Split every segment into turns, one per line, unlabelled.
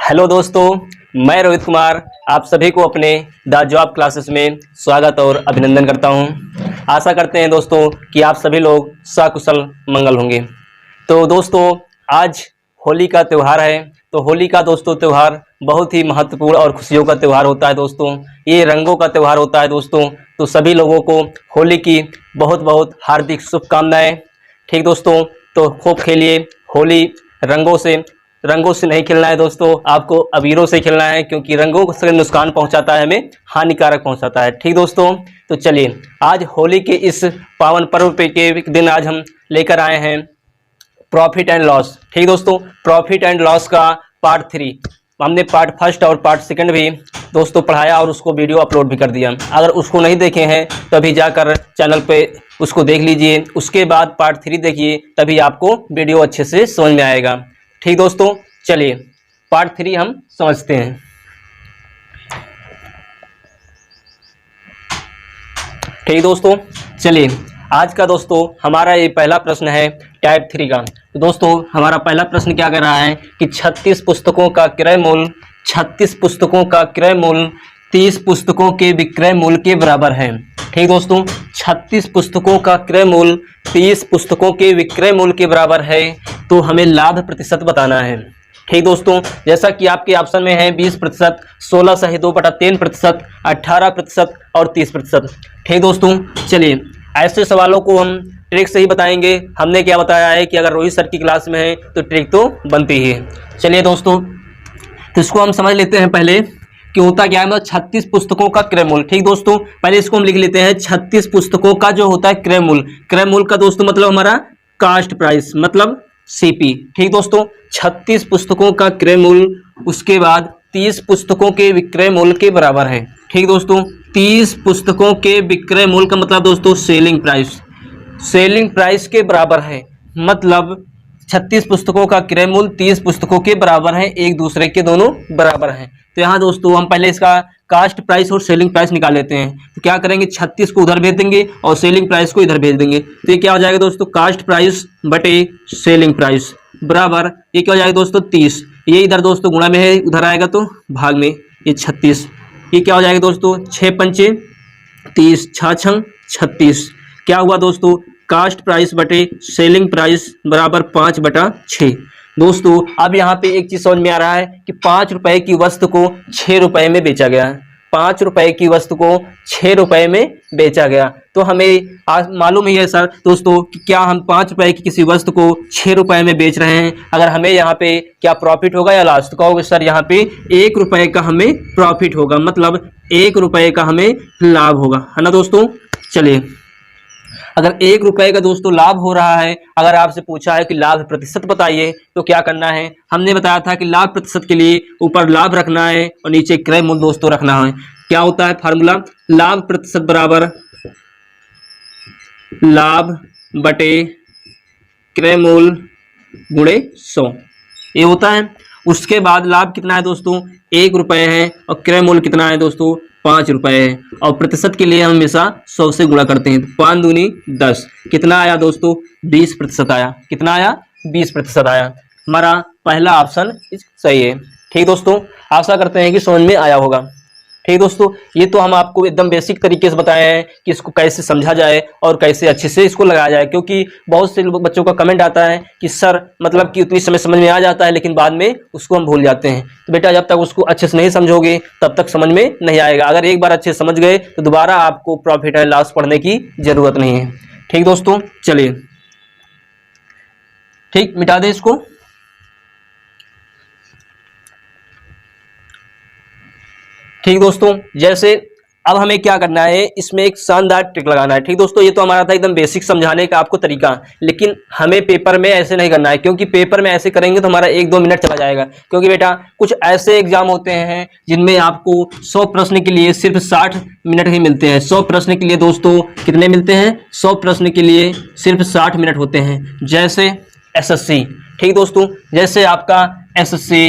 Hello दोस्तों, मैं रोहित कुमार आप सभी को अपने द जॉब क्लासेस में स्वागत और अभिनंदन करता हूं। आशा करते हैं दोस्तों कि आप सभी लोग सकुशल मंगल होंगे। तो दोस्तों, आज होली का त्यौहार है। तो होली का दोस्तों त्यौहार बहुत ही महत्वपूर्ण और खुशियों का त्यौहार होता है दोस्तों। ये रंगों का त्यौहार होता है दोस्तों। तो सभी लोगों को होली की बहुत बहुत हार्दिक शुभकामनाएं। ठीक दोस्तों, तो खूब खेलिए होली। रंगों से नहीं खेलना है दोस्तों, आपको अबीरों से खेलना है, क्योंकि रंगों से नुकसान पहुंचाता है, हमें हानिकारक पहुंचाता है। ठीक दोस्तों, तो चलिए आज होली के इस पावन पर्व पे के दिन आज हम लेकर आए हैं प्रॉफिट एंड लॉस। ठीक दोस्तों, प्रॉफिट एंड लॉस का पार्ट 3 हमने पार्ट फर्स्ट और पार्ट सेकंड भी दोस्तों पढ़ाया और उसको वीडियो अपलोड भी कर दिया। अगर उसको नहीं देखे हैं तभी जाकर चैनल पे उसको देख लीजिए। उसके बाद पार्ट 3 देखिए, तभी आपको वीडियो अच्छे से समझ में आएगा। ठीक दोस्तों, चलिए पार्ट 3 हम समझते हैं। ठीक दोस्तों, चलिए आज का दोस्तों हमारा ये पहला प्रश्न है टाइप 3 का। तो दोस्तों हमारा पहला प्रश्न क्या कर रहा है कि 36 पुस्तकों का क्रय मूल्य 30 पुस्तकों के विक्रय मूल्य के बराबर है। ठीक दोस्तों, 36 पुस्तकों का क्रय मूल्य 30 पुस्तकों के विक्रय मूल्य के बराबर है। तो हमें लाभ प्रतिशत बताना है। ठीक दोस्तों, जैसा कि आपके ऑप्शन में है 20%, 16/2/3%, 18% और 30%। ठीक दोस्तों, चलिए ऐसे सवालों को हम ट्रिक से ही बताएंगे। हमने क्या बताया है कि अगर रोहित सर की क्लास में है तो ट्रिक तो बनती ही है। चलिए दोस्तों, तो इसको हम समझ लेते हैं पहले कि होता क्या है। मतलब 36 पुस्तकों का क्रय मूल्य। ठीक दोस्तों, पहले इसको हम लिख लेते हैं। 36 पुस्तकों का जो होता है क्रय मूल्य, क्रय मूल्य का दोस्तों मतलब हमारा कास्ट प्राइस, मतलब सीपी। ठीक दोस्तों, 36 पुस्तकों का क्रय मूल्य, उसके बाद 30 पुस्तकों के विक्रय मूल्य के बराबर है। ठीक दोस्तों, 30 पुस्तकों के विक्रय मूल्य का मतलब दोस्तों सेलिंग प्राइस के बराबर है। मतलब 36 पुस्तकों का क्रय मूल्य 30 पुस्तकों के बराबर है, एक दूसरे के दोनों बराबर हैं। तो यहाँ दोस्तों हम पहले इसका कास्ट प्राइस और सेलिंग प्राइस निकाल लेते हैं। तो क्या करेंगे, 36 को उधर भेज देंगे और सेलिंग प्राइस को इधर भेज देंगे। तो ये क्या हो जाएगा दोस्तों, कास्ट प्राइस बटे सेलिंग प्राइस बराबर ये क्या हो जाएगा दोस्तों 30। ये इधर दोस्तों गुणा में है, उधर आएगा तो भाग में, ये 36। ये क्या हो जाएगा दोस्तों 6×5 = 30, 6×6 = 36। क्या हुआ दोस्तों, कास्ट प्राइस बटे सेलिंग प्राइस बराबर 5/6। दोस्तों अब यहाँ पे एक चीज समझ में आ रहा है कि 5 रुपए की वस्तु को 6 रुपए में बेचा गया है। 5 रुपए की वस्तु को 6 रुपए में बेचा गया। तो हमें आज मालूम ही है सर दोस्तों कि क्या हम 5 रुपए की किसी वस्तु को 6 रुपए में बेच रहे हैं, अगर हमें यहाँ पे क्या प्रॉफिट होगा या लॉस। तो कहोगे सर यहाँ पे 1 रुपए का हमें प्रॉफिट होगा, मतलब 1 रुपए का हमें लाभ होगा, है ना दोस्तों। चलिए, अगर 1 रुपए का दोस्तों लाभ हो रहा है, अगर आपसे पूछा है कि लाभ प्रतिशत बताइए, तो क्या करना है। हमने बताया था कि लाभ प्रतिशत के लिए ऊपर लाभ रखना है और नीचे क्रय मूल्य दोस्तों रखना है। क्या होता है फार्मूला, लाभ प्रतिशत बराबर लाभ बटे क्रय मूल्य गुणे 100, ये होता है। उसके बाद लाभ कितना है दोस्तों 1 रुपए है और क्रय मूल्य कितना है दोस्तों 5 रुपए है, और प्रतिशत के लिए हम हमेशा 100 से गुणा करते हैं। 5 दूनी 10, कितना आया दोस्तों 20% आया। कितना आया 20% आया। हमारा पहला ऑप्शन सही है। ठीक दोस्तों, आशा करते हैं कि समझ में आया होगा। ठीक दोस्तों, ये तो हम आपको एकदम बेसिक तरीके से बताए हैं कि इसको कैसे समझा जाए और कैसे अच्छे से इसको लगाया जाए, क्योंकि बहुत से बच्चों का कमेंट आता है कि सर मतलब कि उतनी समय समझ में आ जाता है लेकिन बाद में उसको हम भूल जाते हैं। तो बेटा जब तक उसको अच्छे से नहीं समझोगे तब तक समझ में नहीं आएगा। अगर एक बार अच्छे से समझ गए तो दोबारा आपको प्रॉफिट एंड लॉस पढ़ने की जरूरत नहीं है। ठीक दोस्तों, चलिए ठीक मिटा दे इसको। ठीक दोस्तों, जैसे अब हमें क्या करना है, इसमें एक शानदार ट्रिक लगाना है। ठीक दोस्तों, ये तो हमारा था एकदम बेसिक समझाने का आपको तरीका, लेकिन हमें पेपर में ऐसे नहीं करना है, क्योंकि पेपर में ऐसे करेंगे तो हमारा 1-2 मिनट चला जाएगा। क्योंकि बेटा कुछ ऐसे एग्जाम होते हैं जिनमें आपको 100 प्रश्न के लिए सिर्फ 60 मिनट ही मिलते हैं। 100 प्रश्न के लिए दोस्तों कितने मिलते हैं, 100 प्रश्न के लिए सिर्फ 60 मिनट होते हैं। जैसे SSC, ठीक दोस्तों, जैसे आपका SSC,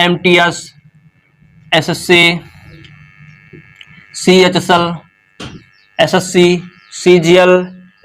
MTS, SSC, CHSL, SSC, CGL,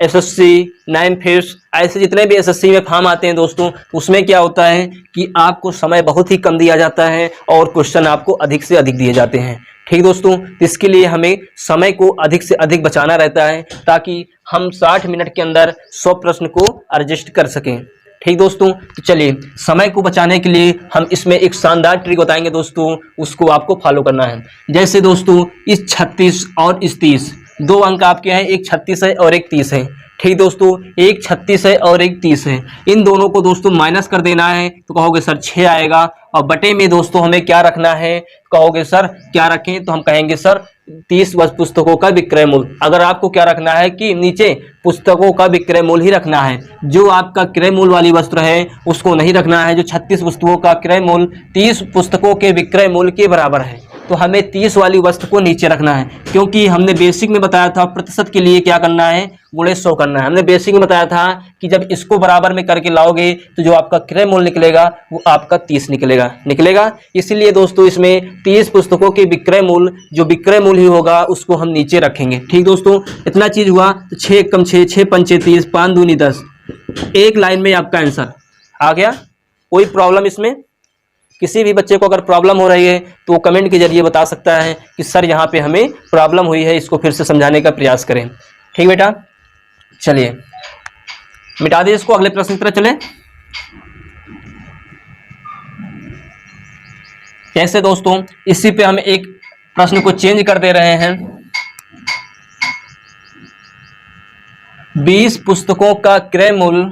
SSC, 9 fifth, ऐसे जितने भी एसएससी में फॉर्म आते हैं दोस्तों, उसमें क्या होता है कि आपको समय बहुत ही कम दिया जाता है और क्वेश्चन आपको अधिक से अधिक दिए जाते हैं। ठीक दोस्तों, तो इसके लिए हमें समय को अधिक से अधिक बचाना रहता है ताकि हम 60 मिनट के अंदर 100 प्रश्न को एडजस्ट कर सकें। ठीक दोस्तों, तो चलिए समय को बचाने के लिए हम इसमें एक शानदार ट्रिक बताएंगे दोस्तों, उसको आपको फॉलो करना है। जैसे दोस्तों इस 36 और इस 30, दो अंक आपके हैं, एक 36 है और एक 30 है। ठीक दोस्तों, एक 36 है और एक 30 है, इन दोनों को दोस्तों माइनस कर देना है। तो कहोगे सर 6 आएगा, और बटे में दोस्तों हमें क्या रखना है, कहोगे सर क्या रखें, तो हम कहेंगे सर 30 पुस्तकों का विक्रय मूल्य। अगर आपको क्या रखना है कि नीचे पुस्तकों का विक्रय मूल्य ही रखना है, जो आपका क्रय मूल्य वाली वस्तु है उसको नहीं रखना है। जो 36 वस्तुओं का क्रय मूल्य 30 पुस्तकों के विक्रय मूल्य के बराबर है, तो हमें 30 वाली वस्तु को नीचे रखना है, क्योंकि हमने बेसिक में बताया था प्रतिशत के लिए क्या करना है, गुणे 100 करना है। हमने बेसिक में बताया था कि जब इसको बराबर में करके लाओगे तो जो आपका क्रय मूल्य निकलेगा वो आपका 30 निकलेगा। इसीलिए दोस्तों इसमें 30 पुस्तकों के विक्रय मूल्य, जो विक्रय मूल्य ही होगा उसको हम नीचे रखेंगे। ठीक दोस्तों, इतना चीज हुआ। तो 6 एकम 6, 6 पंचे 30, 5 दूनी 10, एक लाइन में आपका आंसर आ गया। कोई प्रॉब्लम इसमें? किसी भी बच्चे को अगर प्रॉब्लम हो रही है तो वो कमेंट के जरिए बता सकता है कि सर यहाँ पे हमें प्रॉब्लम हुई है, इसको फिर से समझाने का प्रयास करें। ठीक बेटा, चलिए मिटा दे इसको, अगले प्रश्न की तरफ चलें। कैसे दोस्तों, इसी पे हम एक प्रश्न को चेंज कर दे रहे हैं। 20 पुस्तकों का क्रय मूल्य,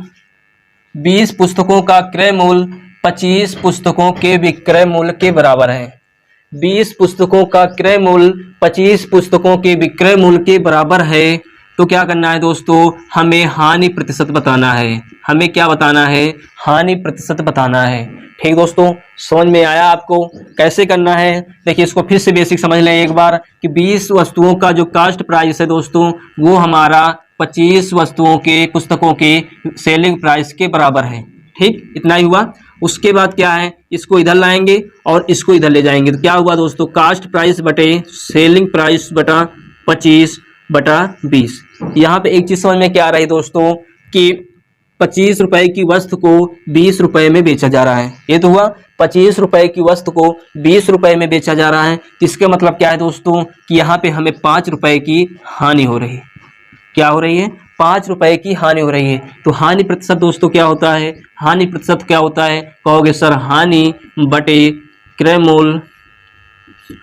20 पुस्तकों का क्रय मूल्य 25 पुस्तकों के विक्रय मूल्य के बराबर है। 20 पुस्तकों का क्रय मूल्य 25 पुस्तकों के विक्रय मूल्य के बराबर है। तो क्या करना है दोस्तों, हमें हानि प्रतिशत बताना है। हमें क्या बताना है, हानि प्रतिशत बताना है। ठीक दोस्तों, समझ में आया आपको कैसे करना है? देखिए इसको फिर से बेसिक समझ लें एक बार कि 20 वस्तुओं का जो कास्ट प्राइस है दोस्तों, वो हमारा 25 वस्तुओं के पुस्तकों के सेलिंग प्राइस के बराबर है। ठीक, इतना ही हुआ। उसके बाद क्या है, इसको इधर लाएंगे और इसको इधर ले जाएंगे। तो क्या हुआ दोस्तों, कास्ट प्राइस बटे सेलिंग प्राइस बटा 25 बटा 20। यहाँ पे एक चीज समझ में क्या आ रही है दोस्तों कि 25 रुपए की वस्तु को 20 रुपए में बेचा जा रहा है। ये तो हुआ 25 रुपए की वस्तु को 20 रुपए में बेचा जा रहा है। इसका मतलब क्या है दोस्तों कि यहाँ पे हमें 5 रुपए की हानि हो रही है। क्या हो रही है, 5 रुपए की हानि हो रही है। तो हानि प्रतिशत दोस्तों क्या होता है, हानि प्रतिशत क्या होता है, कहोगे सर हानि बटे क्रय मूल्य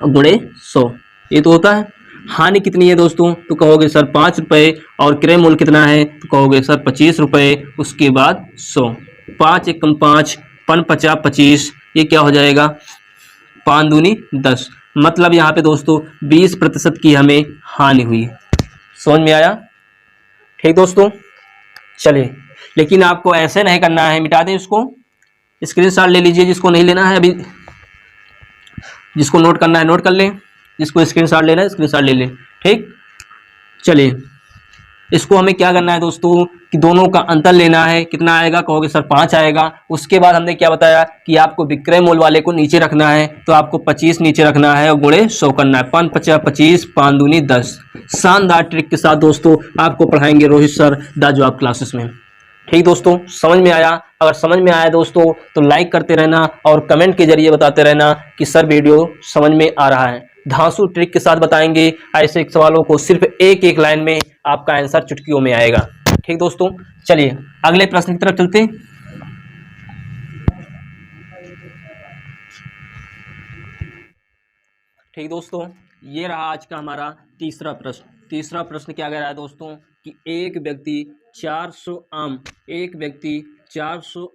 गुणे 100। ये तो होता है। हानि कितनी है दोस्तों, तो कहोगे सर 5 रुपए, और क्रय मूल्य कितना है, तो कहोगे सर 25 रुपए, उसके बाद 100। 5 एकम 5, 5 50 25, ये क्या हो जाएगा, 5 दूनी 10। मतलब यहाँ पे दोस्तों 20% की हमें हानि हुई है। समझ में आया? ठीक दोस्तों, चलिए, लेकिन आपको ऐसे नहीं करना है। मिटा दें इसको, स्क्रीनशॉट ले लीजिए। जिसको नहीं लेना है अभी, जिसको नोट करना है नोट कर लें, जिसको स्क्रीनशॉट लेना है स्क्रीनशॉट ले लें। ठीक, चलिए इसको हमें क्या करना है दोस्तों कि दोनों का अंतर लेना है। कितना आएगा, कहोगे सर 5 आएगा। उसके बाद हमने क्या बताया कि आपको विक्रय मूल्य वाले को नीचे रखना है, तो आपको 25 नीचे रखना है और गुणे 100 करना है। 5 50 25, 5 दूनी 10। शानदार ट्रिक के साथ दोस्तों आपको पढ़ाएंगे Rohit sir the job classes में। ठीक दोस्तों, समझ में आया? अगर समझ में आया दोस्तों तो लाइक करते रहना और कमेंट के जरिए बताते रहना कि सर वीडियो समझ में आ रहा है। धांसू ट्रिक के साथ बताएंगे ऐसे सवालों को, सिर्फ एक एक लाइन में आपका आंसर चुटकियों में आएगा। ठीक दोस्तों, चलिए अगले प्रश्न की तरफ चलते हैं। ठीक दोस्तों, ये रहा आज का हमारा तीसरा प्रश्न। तीसरा प्रश्न क्या कह रहा है दोस्तों कि एक व्यक्ति 400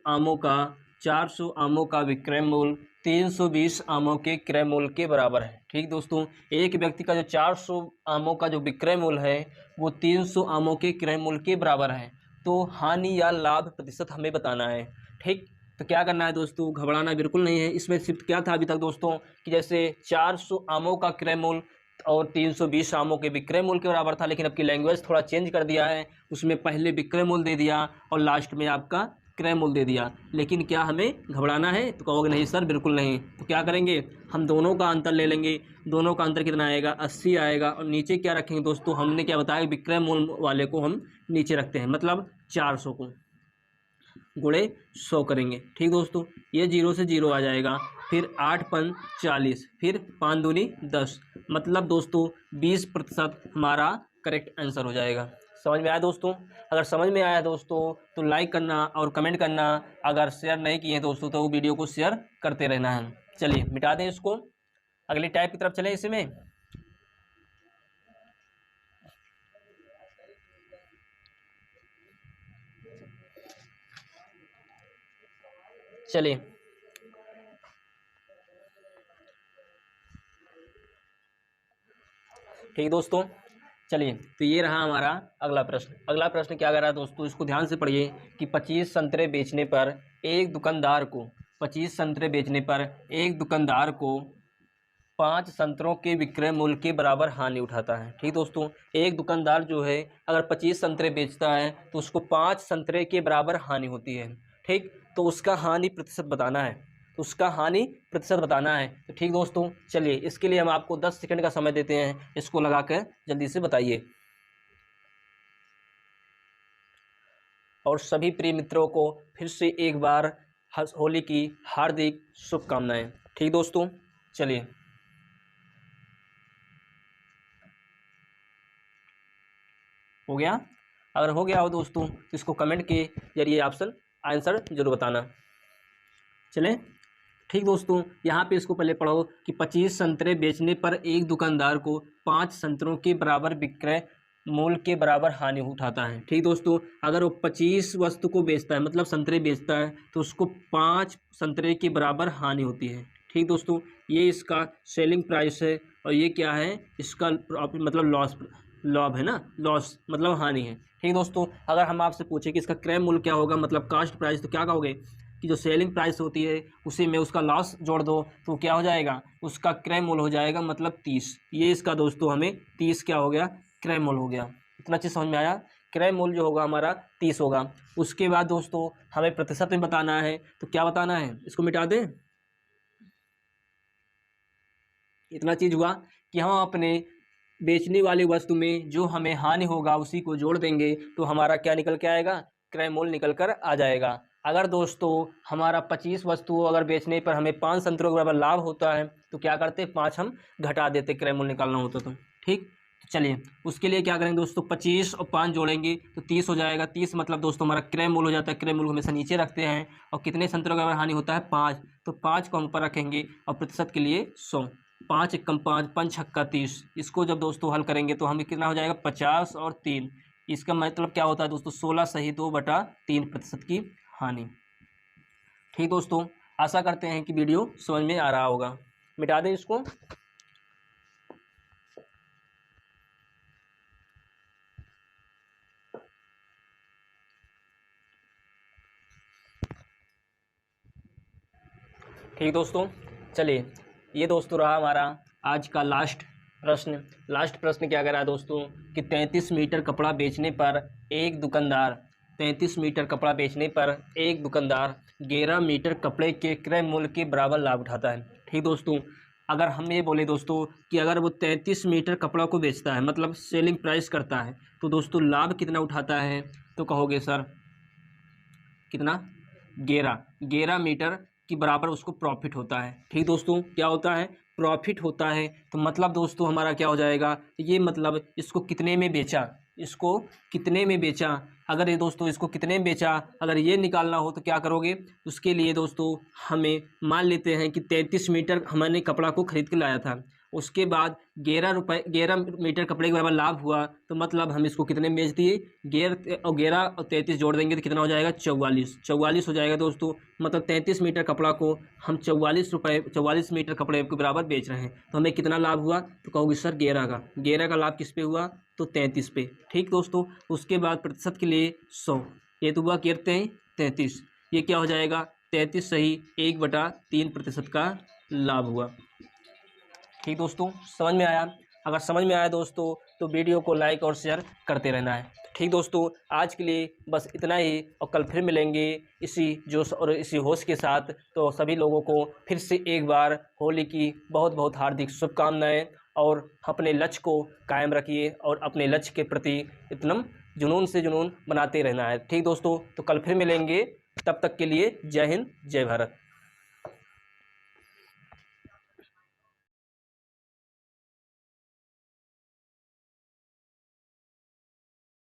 आमों का विक्रय मूल्य 320 आमों के क्रय मूल्य के बराबर है। ठीक दोस्तों, एक व्यक्ति का जो 400 आमों का जो विक्रय मूल्य है वो 300 आमों के क्रय मूल्य के बराबर है। तो हानि या लाभ प्रतिशत हमें बताना है। ठीक, तो क्या करना है दोस्तों, घबराना बिल्कुल नहीं है। इसमें सिर्फ क्या था अभी तक दोस्तों कि जैसे 400 आमों का क्रय मूल्य और 320 आमों के विक्रय मूल्य के बराबर था, लेकिन अब की लैंग्वेज थोड़ा चेंज कर दिया है। उसमें पहले विक्रय मूल्य दे दिया और लास्ट में आपका विक्रय मूल्य दे दिया, लेकिन क्या हमें घबराना है? तो कहोगे नहीं सर बिल्कुल नहीं। तो क्या करेंगे, हम दोनों का अंतर ले लेंगे। दोनों का अंतर कितना आएगा, 80 आएगा। और नीचे क्या रखेंगे दोस्तों, हमने क्या बताया, विक्रय मूल्य वाले को हम नीचे रखते हैं, मतलब 400 को गुणे 100 करेंगे। ठीक दोस्तों, ये 0 से 0 आ जाएगा, फिर 8 पन 40, फिर 5 दूनी 10, मतलब दोस्तों 20% हमारा करेक्ट आंसर हो जाएगा। समझ में आया दोस्तों? अगर समझ में आया दोस्तों तो लाइक करना और कमेंट करना। अगर शेयर नहीं किए दोस्तों तो वीडियो को शेयर करते रहना है। चलिए मिटा दें इसको, अगली टाइप की तरफ चलें। इसमें चलिए ठीक दोस्तों, चलिए तो ये रहा हमारा अगला प्रश्न। अगला प्रश्न क्या कर रहा है दोस्तों, इसको ध्यान से पढ़िए कि 25 संतरे बेचने पर एक दुकानदार को 25 संतरे बेचने पर एक दुकानदार को 5 संतरों के विक्रय मूल्य के बराबर हानि उठाता है। ठीक दोस्तों, एक दुकानदार जो है अगर 25 संतरे बेचता है तो उसको 5 संतरे के बराबर हानि होती है। ठीक, तो उसका हानि प्रतिशत बताना है, तो उसका हानि प्रतिशत बताना है। तो ठीक दोस्तों, चलिए इसके लिए हम आपको 10 सेकंड का समय देते हैं, इसको लगाकर जल्दी से बताइए। और सभी प्रिय मित्रों को फिर से एक बार होली की हार्दिक शुभकामनाएं। ठीक दोस्तों, चलिए हो गया? अगर हो गया हो दोस्तों तो इसको कमेंट के जरिए ऑप्शन आंसर जरूर बताना। चलें, ठीक दोस्तों, यहाँ पे इसको पहले पढ़ो कि 25 संतरे बेचने पर एक दुकानदार को 5 संतरों के बराबर विक्रय मूल्य के बराबर हानि उठाता है। ठीक दोस्तों, अगर वो 25 वस्तु को बेचता है, मतलब संतरे बेचता है, तो उसको 5 संतरे के बराबर हानि होती है। ठीक दोस्तों, ये इसका सेलिंग प्राइस है और ये क्या है, इसका मतलब लॉस, लॉब है ना, लॉस मतलब हानि है। ठीक दोस्तों, अगर हम आपसे पूछे कि इसका क्रय मूल्य क्या होगा, मतलब कास्ट प्राइस, तो क्या कहोगे कि जो सेलिंग प्राइस होती है उसी में उसका लॉस जोड़ दो तो क्या हो जाएगा, उसका क्रय मूल्य हो जाएगा मतलब 30। ये इसका दोस्तों हमें 30 क्या हो गया, क्रय मूल्य हो गया। इतना चीज़ समझ में आया? क्रय मूल्य जो होगा हमारा 30 होगा। उसके बाद दोस्तों हमें प्रतिशत में बताना है, तो क्या बताना है, इसको मिटा दें। इतना चीज़ हुआ कि हम अपने बेचने वाली वस्तु में जो हमें हानि होगा उसी को जोड़ देंगे तो हमारा क्या निकल के आएगा, क्रय मूल्य निकल कर आ जाएगा। अगर दोस्तों हमारा 25 वस्तु अगर बेचने पर हमें 5 संतरों के बराबर लाभ होता है तो क्या करते, 5 हम घटा देते, क्रय मूल्य निकालना होता तो। ठीक, चलिए उसके लिए क्या करेंगे दोस्तों, 25 और 5 जोड़ेंगे तो 30 हो जाएगा। 30 मतलब दोस्तों हमारा क्रय मूल्य हो जाता है। क्रय मूल्य हमेशा नीचे रखते हैं और कितने संतरों के बराबर हानि होता है, 5, तो 5 को हम ऊपर रखेंगे और प्रतिशत के लिए 100। 5 एकम 5, 5 छक्का 30। इसको जब दोस्तों हल करेंगे तो हमें कितना हो जाएगा, 50 और 3। इसका मतलब क्या होता है दोस्तों, 16 सही 2/3% की हानि। ठीक दोस्तों, आशा करते हैं कि वीडियो समझ में आ रहा होगा। मिटा दें इसको। ठीक दोस्तों, चलिए ये दोस्तों रहा हमारा आज का लास्ट प्रश्न। लास्ट प्रश्न क्या कह रहा है दोस्तों कि 33 मीटर कपड़ा बेचने पर एक दुकानदार 33 मीटर कपड़ा बेचने पर एक दुकानदार 11 मीटर कपड़े के क्रय मूल्य के बराबर लाभ उठाता है। ठीक दोस्तों, अगर हम ये बोले दोस्तों कि अगर वो 33 मीटर कपड़ा को बेचता है, मतलब सेलिंग प्राइस करता है, तो दोस्तों लाभ कितना उठाता है, तो कहोगे सर कितना, 11 मीटर की बराबर उसको प्रॉफिट होता है। ठीक दोस्तों, क्या होता है, प्रॉफिट होता है। तो मतलब दोस्तों हमारा क्या हो जाएगा, ये मतलब इसको कितने में बेचा, इसको कितने में बेचा। अगर ये दोस्तों इसको कितने में बेचा, अगर ये निकालना हो तो क्या करोगे, उसके लिए दोस्तों हमें मान लेते हैं कि 33 मीटर हमने कपड़ा को खरीद के लाया था, उसके बाद 11 मीटर कपड़े के बराबर लाभ हुआ, तो मतलब हम इसको कितने में बेच दिए, 11 और 33 जोड़ देंगे तो कितना हो जाएगा, 44 हो जाएगा दोस्तों। मतलब 33 मीटर कपड़ा को हम 44 मीटर कपड़े के बराबर बेच रहे हैं, तो हमें कितना लाभ हुआ, तो कहोगे सर 11 का लाभ किस पे हुआ, तो 33 पे। ठीक दोस्तों, उसके बाद प्रतिशत के लिए 100, ये तो हुआ कहते हैं 33, ये क्या हो जाएगा, 33 सही 1/3% का लाभ हुआ। ठीक दोस्तों, समझ में आया? अगर समझ में आया दोस्तों तो वीडियो को लाइक और शेयर करते रहना है। ठीक दोस्तों, आज के लिए बस इतना ही और कल फिर मिलेंगे इसी जोश और इसी होश के साथ। तो सभी लोगों को फिर से एक बार होली की बहुत बहुत हार्दिक शुभकामनाएं और अपने लक्ष्य को कायम रखिए और अपने लक्ष्य के प्रति इतना जुनून से जुनून बनाते रहना है। ठीक दोस्तों, तो कल फिर मिलेंगे, तब तक के लिए जय हिंद जय भारत।